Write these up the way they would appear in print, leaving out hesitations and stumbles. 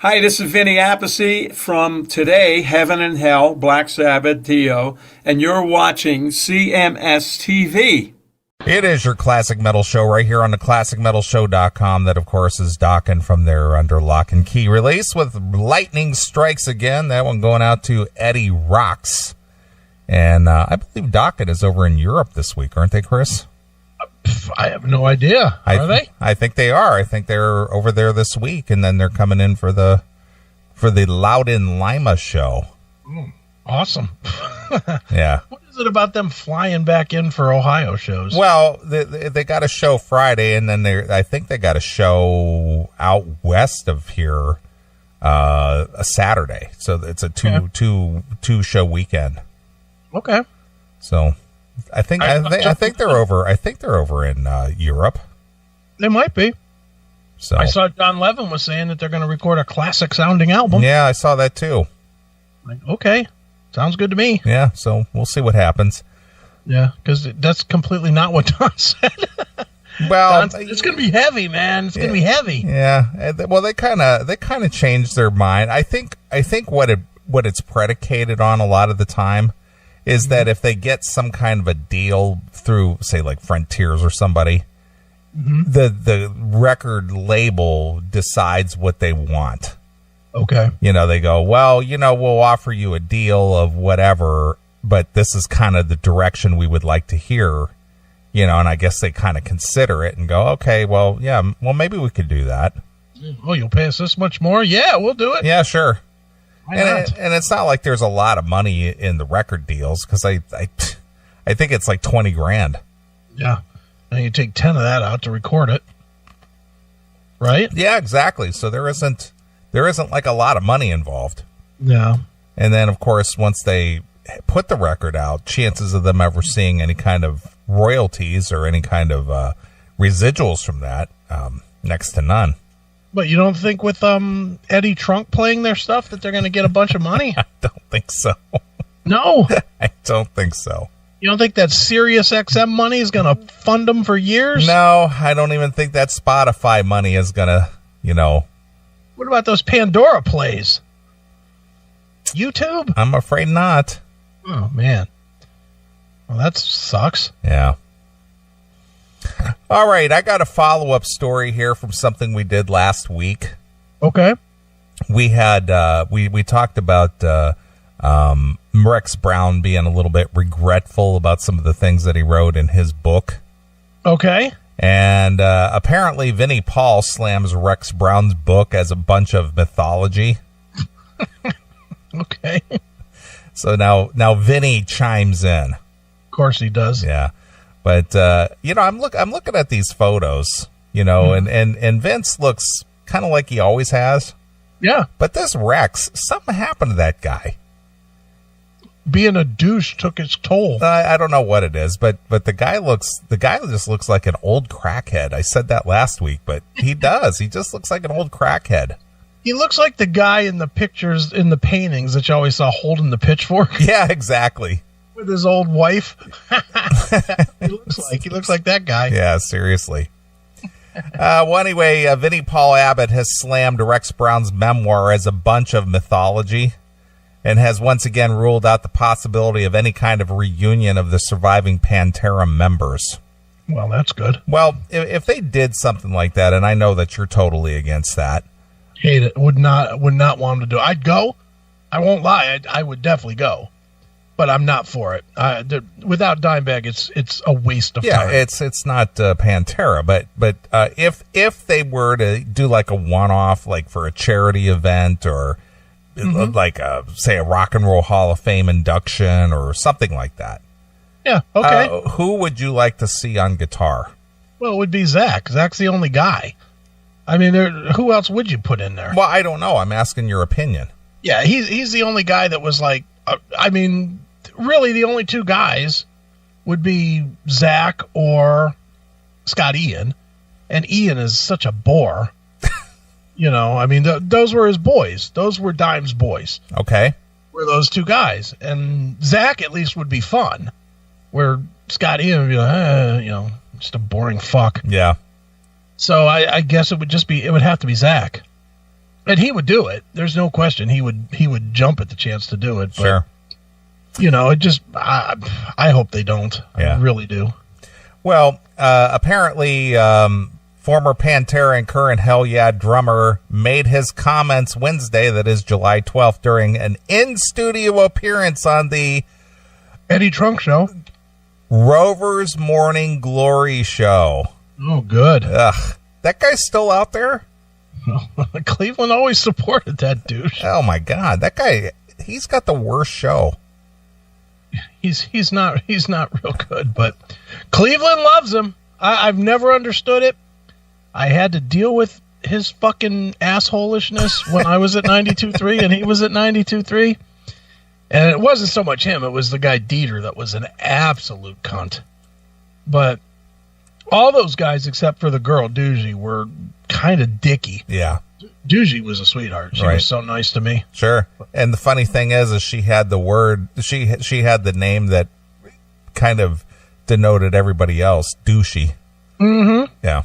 Hi, this is Vinnie Appice from Today, Heaven and Hell, Black Sabbath, Dio, and you're watching CMS TV. It is your classic metal show right here on the classicmetalshow.com. That, of course, is Dokken from their Under Lock and Key release with Lightning Strikes Again. That one going out to Eddie Rocks. And I believe Dokken is over in Europe this week, aren't they, Chris? I have no idea. Are they? I think they are. I think they're over there this week, and then they're coming in for the Loudon Lima show. Awesome. Yeah. What is it about them flying back in for Ohio shows? Well, they got a show Friday, and then I think they got a show out west of here a Saturday. So it's a two show weekend. Okay. So I think they're over. I think they're over in Europe. They might be. So I saw Don Levin was saying that they're going to record a classic sounding album. Yeah, I saw that too. Like, okay, sounds good to me. Yeah, so we'll see what happens. Yeah, because that's completely not what Don said. Well, it's going to be heavy, man. It's going to be heavy. Yeah. Well, they kind of changed their mind. I think what it's predicated on a lot of the time is that if they get some kind of a deal through, say, like Frontiers or somebody, the record label decides what they want. Okay. They go, well, we'll offer you a deal of whatever, but this is kind of the direction we would like to hear, and I guess they kind of consider it and go, okay, well, yeah, well, maybe we could do that. Oh, you'll pay us this much more? Yeah, we'll do it. Yeah, sure. And it's not like there's a lot of money in the record deals, because I think it's like $20,000. Yeah, and you take 10 of that out to record it, right? Yeah, exactly. So there isn't like a lot of money involved. Yeah. And then, of course, once they put the record out, chances of them ever seeing any kind of royalties or any kind of residuals from that, next to none. But you don't think with Eddie Trunk playing their stuff that they're going to get a bunch of money? I don't think so. No. I don't think so. You don't think that Sirius XM money is going to fund them for years? No, I don't even think that Spotify money is going to, What about those Pandora plays? YouTube? I'm afraid not. Oh, man. Well, that sucks. Yeah. All right, I got a follow-up story here from something we did last week. Okay. We had we talked about Rex Brown being a little bit regretful about some of the things that he wrote in his book. Okay. And apparently Vinnie Paul slams Rex Brown's book as a bunch of mythology. Okay. So now Vinnie chimes in. Of course he does. Yeah. But I'm looking at these photos, and Vince looks kind of like he always has. Yeah. But this Rex, something happened to that guy. Being a douche took its toll. I don't know what it is, but the guy just looks like an old crackhead. I said that last week, but he does. He just looks like an old crackhead. He looks like the guy in the pictures, in the paintings that you always saw holding the pitchfork. Yeah, exactly. With his old wife. He looks like that guy. Yeah, seriously. Well, anyway, Vinnie Paul Abbott has slammed Rex Brown's memoir as a bunch of mythology and has once again ruled out the possibility of any kind of reunion of the surviving Pantera members. Well, that's good. Well, if they did something like that, and I know that you're totally against that. Hate it. Would not want him to do it. I'd go. I won't lie. I would definitely go. But I'm not for it. Without Dimebag, it's a waste of time. Yeah, it's not Pantera, but if they were to do like a one-off, like for a charity event or like say a Rock and Roll Hall of Fame induction or something like that. Yeah. Okay. Who would you like to see on guitar? Well, it would be Zach. Zach's the only guy. I mean, who else would you put in there? Well, I don't know. I'm asking your opinion. Yeah, he's the only guy that was like, really the only two guys would be Zach or Scott Ian. And Ian is such a bore. Those were his boys. Those were Dime's boys. Okay. Were those two guys. And Zach at least would be fun. Where Scott Ian would be like, just a boring fuck. Yeah. So I guess it would have to be Zach. And he would do it. There's no question. He would jump at the chance to do it. But, Sure. It just, I hope they don't. Yeah. I really do. Well, apparently, former Pantera and current Hell Yeah drummer made his comments Wednesday, that is July 12th, during an in-studio appearance on the Eddie Trunk Show. Rover's Morning Glory show. Oh, good. Ugh. That guy's still out there? Cleveland always supported that douche. Oh, my God. That guy, he's got the worst show. He's not real good, but Cleveland loves him. I've never understood it. I had to deal with his fucking assholishness when I was at 92.3 and he was at 92.3. And it wasn't so much him. It was the guy Dieter that was an absolute cunt. But all those guys, except for the girl, Doogie, were kind of dicky. Yeah. Doogie was a sweetheart. She was so nice to me. Sure. And the funny thing is she had the word, she had the name that kind of denoted everybody else, douchey. Mm-hmm. Yeah.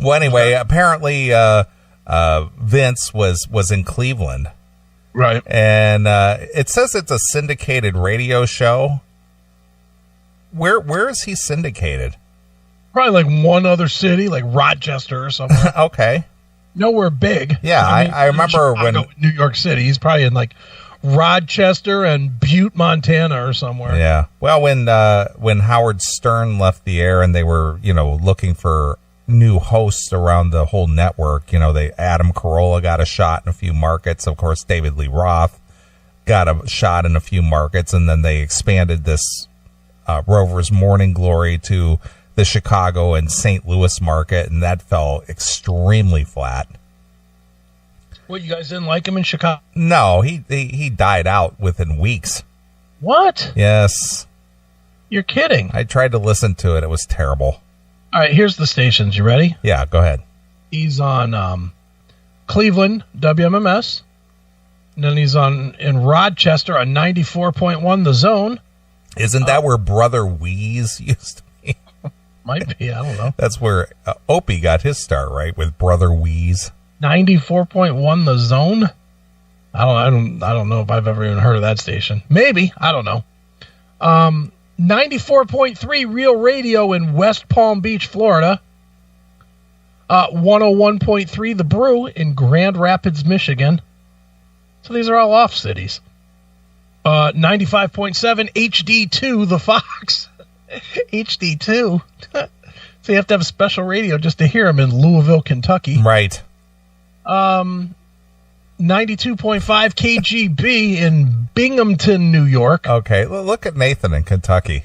Well, anyway, apparently Vince was in Cleveland. Right. And it says it's a syndicated radio show. Where is he syndicated? Probably like one other city, like Rochester or something. Okay. Nowhere big. Yeah, I remember when New York City. He's probably in like Rochester and Butte, Montana, or somewhere. Yeah. Well, when Howard Stern left the air and they were looking for new hosts around the whole network, Adam Carolla got a shot in a few markets. Of course, David Lee Roth got a shot in a few markets, and then they expanded this Rover's Morning Glory to the Chicago and St. Louis market, and that fell extremely flat. What, you guys didn't like him in Chicago? No, he died out within weeks. What? Yes. You're kidding. I tried to listen to it. It was terrible. All right, here's the stations. You ready? Yeah, go ahead. He's on Cleveland, WMMS. And then he's in Rochester on 94.1 The Zone. Isn't that where Brother Wheeze used to be? Might be, I don't know. That's where Opie got his start, right? With Brother Wheeze. 94.1 The Zone? I don't know if I've ever even heard of that station. Maybe, I don't know. 94.3 Real Radio in West Palm Beach, Florida. 101.3 The Brew in Grand Rapids, Michigan. So these are all off cities. 95.7 HD2 The Fox. HD2. So you have to have a special radio just to hear him in Louisville, Kentucky. Right. 92.5 KGB in Binghamton, New York. Okay, well, look at Nathan in Kentucky.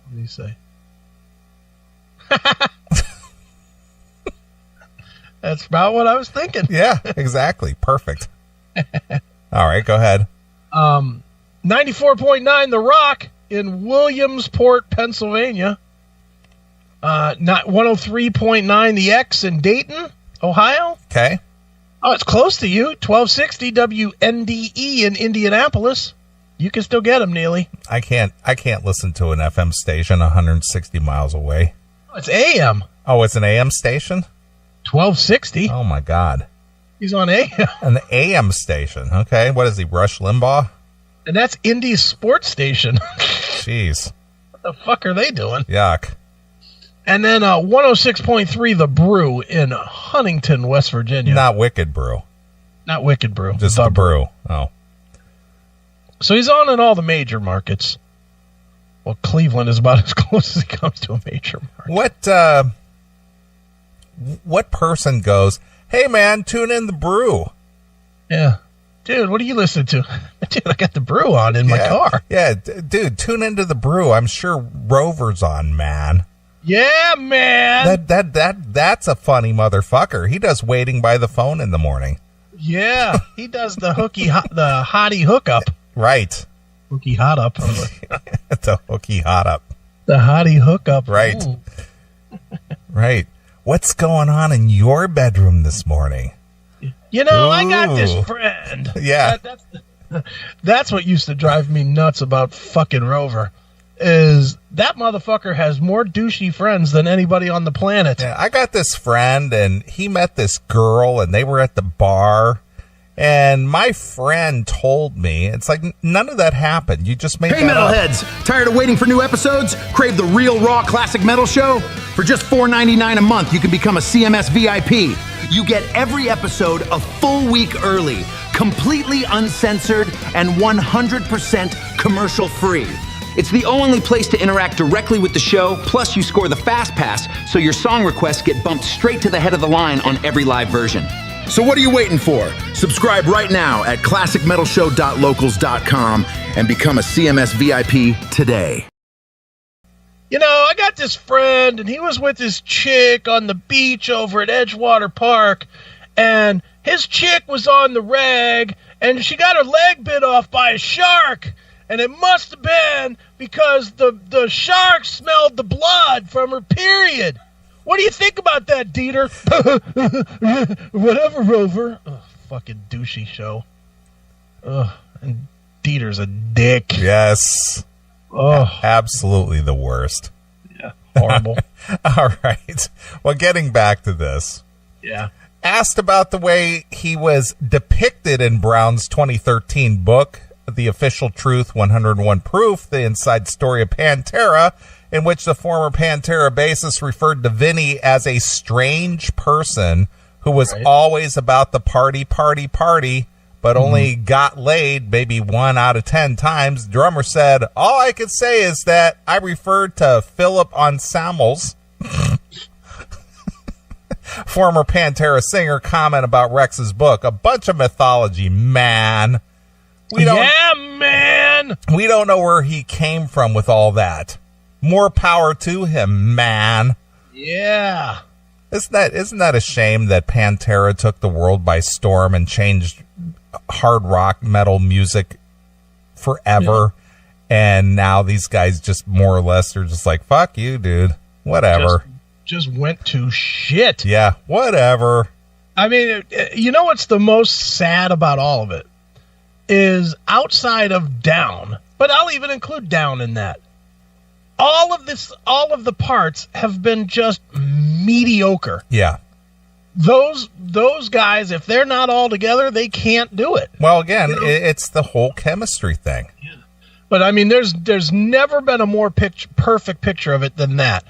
What do you say? That's about what I was thinking. Yeah, exactly. Perfect. All right, go ahead. 94.9 The Rock in Williamsport, Pennsylvania. 103.9 The X in Dayton, Ohio. Okay. Oh, it's close to you. 1260 WNDE in Indianapolis. You can still get them, Neely. I can't listen to an FM station 160 miles away. Oh, it's AM. Oh, it's an AM station? 1260. Oh, my God. He's on AM. An AM station. Okay. What is he, Rush Limbaugh? And that's Indy's sports station. Jeez. What the fuck are they doing? Yuck. And then 106.3 The Brew in Huntington, West Virginia. Not Wicked Brew. Not Wicked Brew. Just the brew. Oh. So he's on in all the major markets. Well, Cleveland is about as close as he comes to a major market. What person goes, hey, man, tune in the brew? Yeah. Dude, what are you listening to? Dude, I got the brew on in my car. Yeah, dude, tune into the brew. I'm sure Rover's on, man. Yeah, man. That's a funny motherfucker. He does waiting by the phone in the morning. Yeah, he does the the hottie hookup. Right. Hooky hot up. It's a hooky hot up. The hottie hookup. Right. Ooh. Right. What's going on in your bedroom this morning? You know, I got this friend. Yeah. That's what used to drive me nuts about fucking Rover. is that motherfucker has more douchey friends than anybody on the planet. Yeah, I got this friend, and he met this girl, and they were at the bar. And my friend told me, it's like, none of that happened. You just made Hey, that up. metalheads! Tired of waiting for new episodes? Crave the real, raw, classic metal show? For just $4.99 a month, you can become a CMS VIP. You get every episode a full week early, completely uncensored, and 100% commercial-free. It's the only place to interact directly with the show, plus you score the Fast Pass, so your song requests get bumped straight to the head of the line on every live version. So what are you waiting for? Subscribe right now at classicmetalshow.locals.com and become a CMS VIP today. You know, I got this friend, and he was with his chick on the beach over at Edgewater Park, and his chick was on the rag, and she got her leg bit off by a shark. And it must have been because the shark smelled the blood from her period. What do you think about that, Dieter? Whatever, Rover. Ugh, fucking douchey show. Ugh, and Dieter's a dick. Yes. Oh, Absolutely the worst. yeah, horrible. All right. Well, getting back to this. Yeah. Asked about the way he was depicted in Brown's 2013 book, The Official Truth, 101 Proof, the inside story of Pantera, in which the former Pantera bassist referred to Vinnie as a strange person who was always about the party, but only got laid maybe 1 out of 10 times. The drummer said, "All I can say is that I referred to Philip Anselmo's former Pantera singer comment about Rex's book. A bunch of mythology, man. We don't know where he came from with all that. More power to him, man." Yeah. Isn't that a shame that Pantera took the world by storm and changed hard rock metal music forever? Yeah. And now these guys just more or less are just like, fuck you, dude. Whatever. Just went to shit. Yeah, whatever. I mean, you know what's the most sad about all of it? Is outside of Down, but I'll even include Down in that. All of the parts have been just mediocre. Yeah. Those guys, if they're not all together, they can't do it. Well, again, it's the whole chemistry thing. Yeah. But I mean, there's never been a more perfect picture of it than that.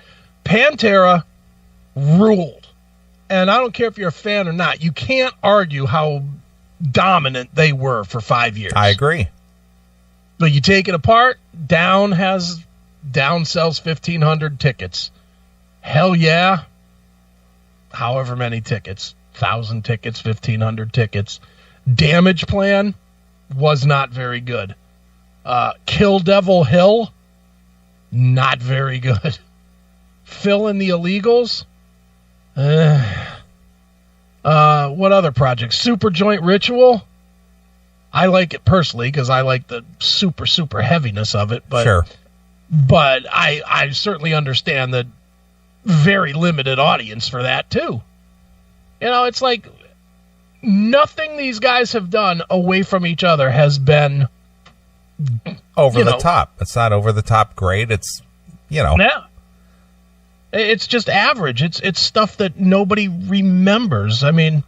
Pantera ruled. And I don't care if you're a fan or not, you can't argue how dominant they were for 5 years. I agree. But you take it apart, Down sells 1,500 tickets. Hell yeah. However many tickets. 1,000 tickets, 1,500 tickets. Damage Plan was not very good. Kill Devil Hill, not very good. Fill in the Illegals. What other projects? Super Joint Ritual. I like it personally because I like the super, super heaviness of it. But, sure. But I certainly understand the very limited audience for that too. You know, it's like nothing these guys have done away from each other has been over the top. It's not over the top great. It's, Yeah. It's just average. It's stuff that nobody remembers. I mean,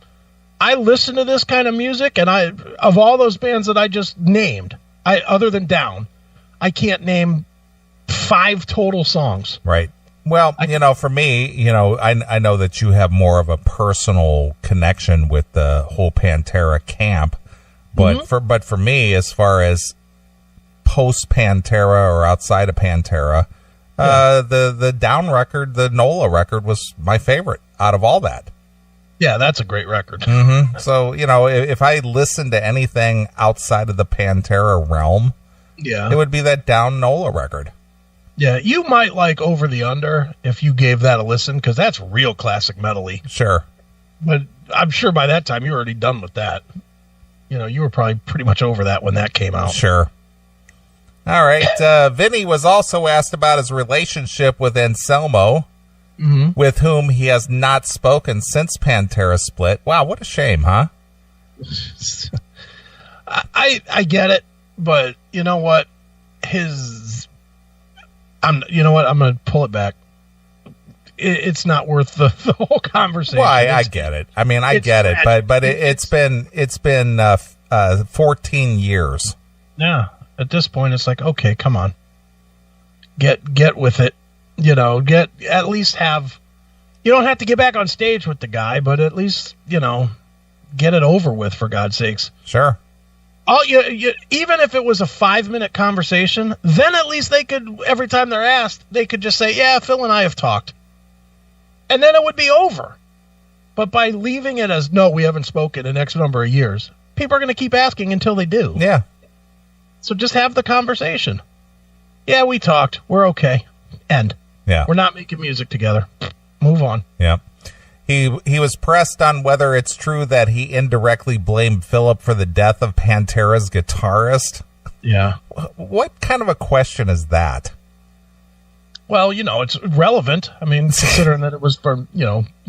I listen to this kind of music, and of all those bands that I just named, other than Down, I can't name 5 total songs. Right. Well, for me, I know that you have more of a personal connection with the whole Pantera camp, but for me, as far as post Pantera or outside of Pantera, the Down record, the NOLA record, was my favorite out of all that. Yeah, that's a great record. Mm-hmm. So, if I listen to anything outside of the Pantera realm, it would be that Down NOLA record. Yeah, you might like Over the Under if you gave that a listen, because that's real classic metal-y. Sure. But I'm sure by that time you're already done with that. You were probably pretty much over that when that came out. Sure. All right. Vinnie was also asked about his relationship with Anselmo, with whom he has not spoken since Pantera split. Wow, what a shame, huh? I get it, but you know what? You know what? I'm going to pull it back. It's not worth the whole conversation. Well, I get it. I mean, I get it, but it's been 14 years. Yeah. At this point, it's like, okay, come on, get with it. You know, at least have. You don't have to get back on stage with the guy, but at least get it over with, for God's sakes. Sure. Even if it was a 5-minute conversation, then at least they could, every time they're asked, they could just say, "Yeah, Phil and I have talked," and then it would be over. But by leaving it as, "No, we haven't spoken in X number of years," people are going to keep asking until they do. Yeah. So just have the conversation. "Yeah, we talked. We're okay." End. Yeah. We're not making music together. Move on. Yeah. He was pressed on whether it's true that he indirectly blamed Philip for the death of Pantera's guitarist. Yeah. What kind of a question is that? Well, it's relevant. I mean, considering that it was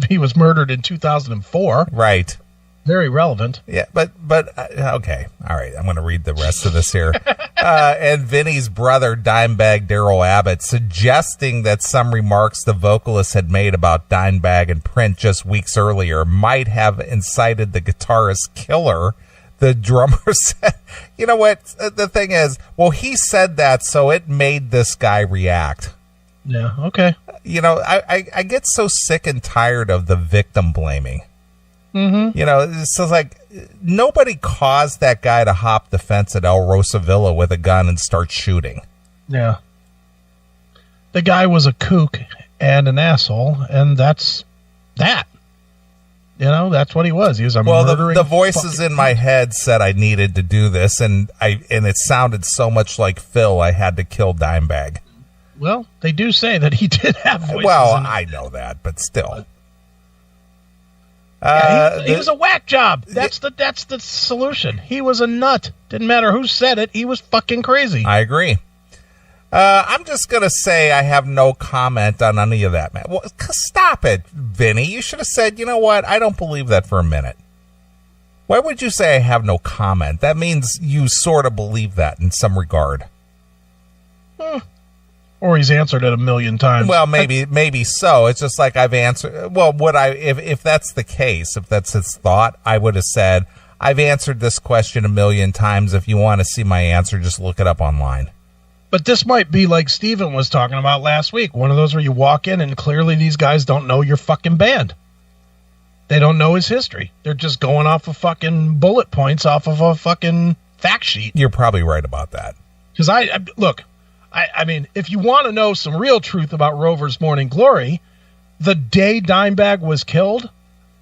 he was murdered in 2004. Right. Very relevant. Yeah, but okay. All right, I'm going to read the rest of this here. And Vinnie's brother, Dimebag Daryl Abbott, suggesting that some remarks the vocalist had made about Dimebag in print just weeks earlier might have incited the guitarist killer. The drummer said, "You know what? The thing is, well, he said that, so it made this guy react." Yeah, okay. I get so sick and tired of the victim blaming. Mm-hmm. It's just like nobody caused that guy to hop the fence at El Rosavilla with a gun and start shooting. Yeah. The guy was a kook and an asshole, and that's that. That's what he was. He was a murdering. The voices in my head said I needed to do this, and it sounded so much like Phil, I had to kill Dimebag. Well, they do say that he did have voices. Well, I know that, but still. Yeah, he was a whack job. That's the solution. He was a nut. Didn't matter who said it. He was fucking crazy. I agree. I'm just going to say I have no comment on any of that, man. Well, stop it, Vinny. You should have said, "You know what? I don't believe that for a minute." Why would you say I have no comment? That means you sort of believe that in some regard. Or he's answered it 1,000,000 times. Well, maybe so. It's just like I've answered. Well, if that's the case, if that's his thought, I would have said, "I've answered this question 1,000,000 times. If you want to see my answer, just look it up online." But this might be like Steven was talking about last week. One of those where you walk in and clearly these guys don't know your fucking band. They don't know his history. They're just going off of fucking bullet points off of a fucking fact sheet. You're probably right about that. Because I mean, if you want to know some real truth about Rover's Morning Glory, the day Dimebag was killed,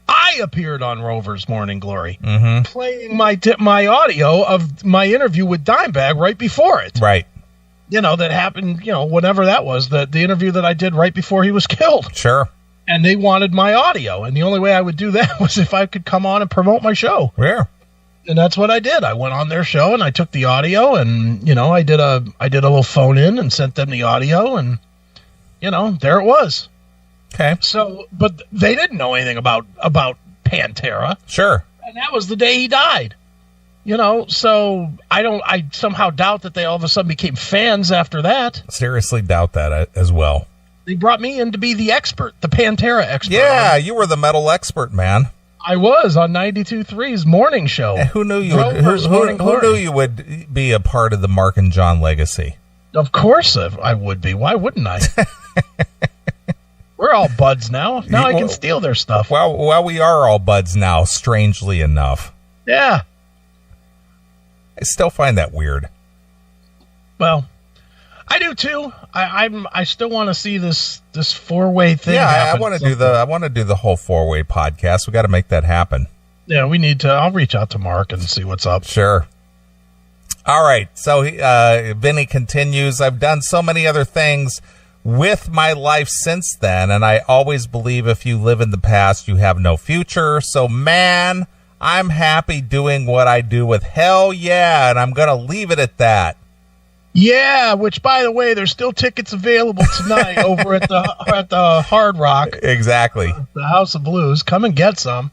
I appeared on Rover's Morning Glory, playing my audio of my interview with Dimebag right before it. Right. That happened, whenever that was, the interview that I did right before he was killed. Sure. And they wanted my audio, and the only way I would do that was if I could come on and promote my show. Yeah. And that's what I did. I went on their show and I took the audio and, I did a little phone in and sent them the audio and, there it was. Okay. So, but they didn't know anything about Pantera. Sure. And that was the day he died. So I somehow doubt that they all of a sudden became fans after that. Seriously doubt that as well. They brought me in to be the expert, the Pantera expert. Yeah, you were the metal expert, man. I was on 92.3's morning show. And who knew you would be a part of the Mark and John legacy? Of course I would be. Why wouldn't I? We're all buds now. Now I can steal their stuff. Well, we are all buds now, strangely enough. Yeah. I still find that weird. Well, I do too. I still want to see this 4-way thing. Yeah, happen. I want to do the whole 4-way podcast. We got to make that happen. Yeah, we need to. I'll reach out to Mark and see what's up. Sure. All right. So Vinny continues. I've done so many other things with my life since then, and I always believe if you live in the past, you have no future. So, man, I'm happy doing what I do with hell yeah, and I'm going to leave it at that. Yeah, which, by the way, there's still tickets available tonight over at the Hard Rock. Exactly. The House of Blues. Come and get some.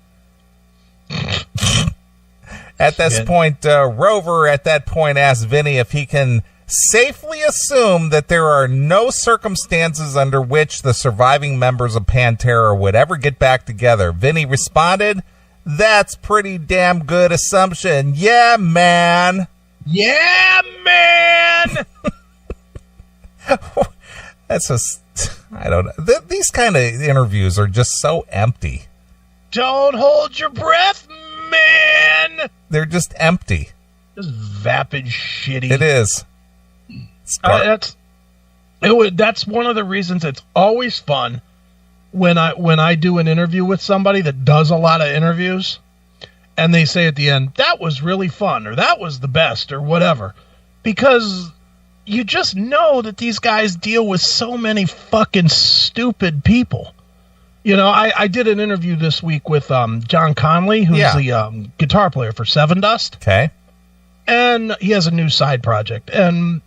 At this point, Rover at that point asked Vinny if he can safely assume that there are no circumstances under which the surviving members of Pantera would ever get back together. Vinnie responded, "That's pretty damn good assumption. Yeah, man." Yeah, man. That's just, I don't know. These kind of interviews are just so empty. Don't hold your breath, man. They're just empty. Just vapid shitty. It is. That's one of the reasons it's always fun when I do an interview with somebody that does a lot of interviews, and they say at the end, "That was really fun," or "That was the best," or whatever, because you just know that these guys deal with so many fucking stupid people. You know, I did an interview this week with John Conley, who's the guitar player for Seven Dust. Okay. And he has a new side project. And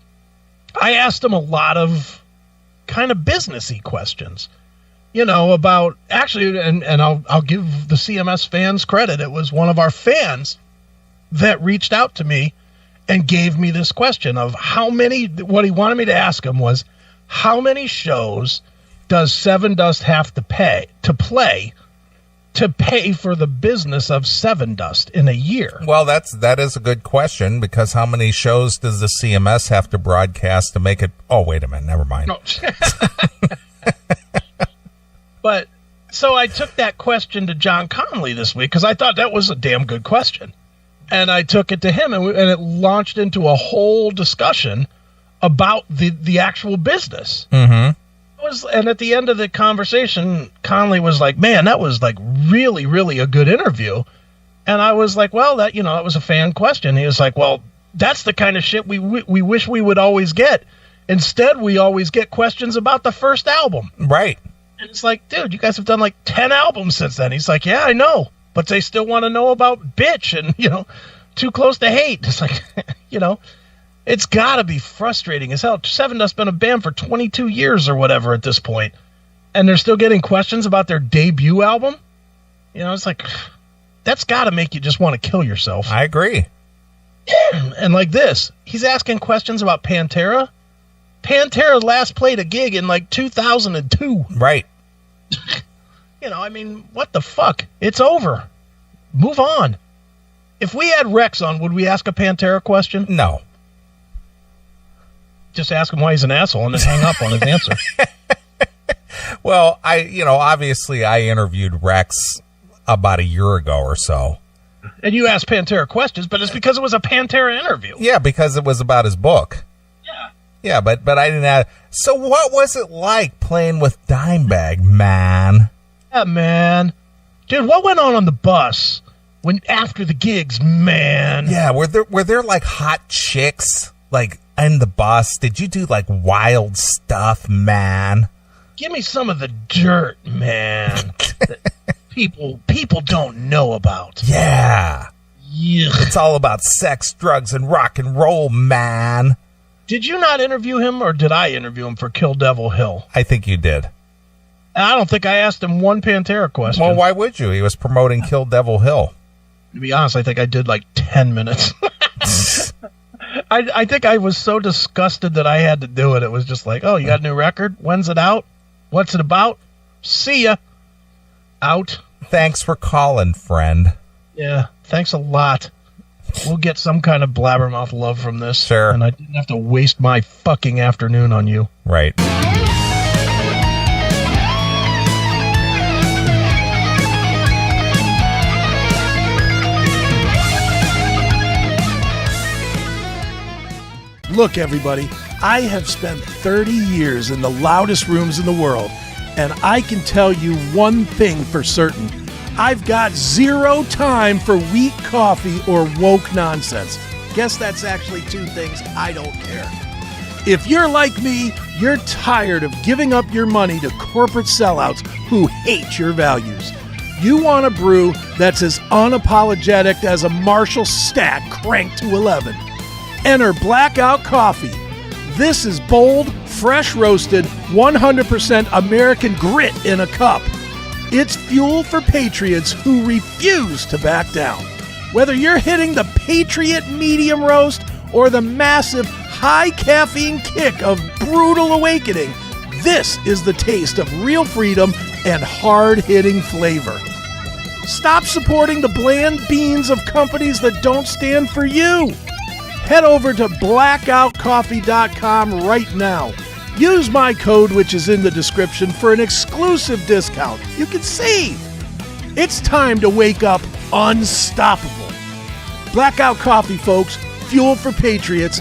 I asked him a lot of kind of businessy questions, you know, about actually, and I'll give the CMS fans credit. It was one of our fans that reached out to me and gave me this question of what he wanted me to ask him was, how many shows does Seven Dust have to play for the business of Seven Dust in a year? Well, that is a good question, because how many shows does the CMS have to broadcast to make it? Oh, wait a minute. Never mind. No. But so I took that question to John Conley this week because I thought that was a damn good question. And I took it to him, and it launched into a whole discussion about the actual business. Mm-hmm. And at the end of the conversation, Conley was like, "Man, that was like really, really a good interview." And I was like, "Well, that was a fan question." He was like, "Well, that's the kind of shit we wish we would always get. Instead, we always get questions about the first album." Right. And it's like, dude, you guys have done like 10 albums since then. He's like, "Yeah, I know, but they still want to know about Bitch and, Too Close to Hate." It's like, it's got to be frustrating as hell. Seven Dust's been a band for 22 years or whatever at this point, and they're still getting questions about their debut album. It's like, that's got to make you just want to kill yourself. I agree. And like this, he's asking questions about Pantera. Pantera last played a gig in like 2002. Right. What the fuck? It's over. Move on. If we had Rex on, would we ask a Pantera question? No. Just ask him why he's an asshole and then hang up on his answer. Well, obviously I interviewed Rex about a year ago or so. And you asked Pantera questions, but it's because it was a Pantera interview. Yeah, because it was about his book. Yeah. Yeah, but I didn't have... So what was it like playing with Dimebag, man? Yeah, man. Dude, what went on the bus after the gigs, man? Yeah, were there like hot chicks like in the bus? Did you do like wild stuff, man? Give me some of the dirt, man. that people don't know about. Yeah. Yuck. It's all about sex, drugs, and rock and roll, man. Did you not interview him, or did I interview him for Kill Devil Hill? I think you did. I don't think I asked him one Pantera question. Well, why would you? He was promoting Kill Devil Hill. To be honest, I think I did like 10 minutes. I think I was so disgusted that I had to do it. It was just like, "Oh, you got a new record? When's it out? What's it about? See ya. Out." Thanks for calling, friend. Yeah, thanks a lot. We'll get some kind of blabbermouth love from this. Sure. And I didn't have to waste my fucking afternoon on you. Right. Look, everybody, I have spent 30 years in the loudest rooms in the world, and I can tell you one thing for certain. I've got zero time for weak coffee or woke nonsense. Guess that's actually two things I don't care. If you're like me, you're tired of giving up your money to corporate sellouts who hate your values. You want a brew that's as unapologetic as a Marshall stack cranked to 11. Enter Blackout Coffee. This is bold, fresh roasted, 100% American grit in a cup. It's fuel for patriots who refuse to back down. Whether you're hitting the Patriot medium roast or the massive high caffeine kick of brutal awakening, this is the taste of real freedom and hard-hitting flavor. Stop supporting the bland beans of companies that don't stand for you. Head over to blackoutcoffee.com right now. Use my code, which is in the description, for an exclusive discount. You can save. It's time to wake up unstoppable. Blackout Coffee, folks. Fuel for patriots.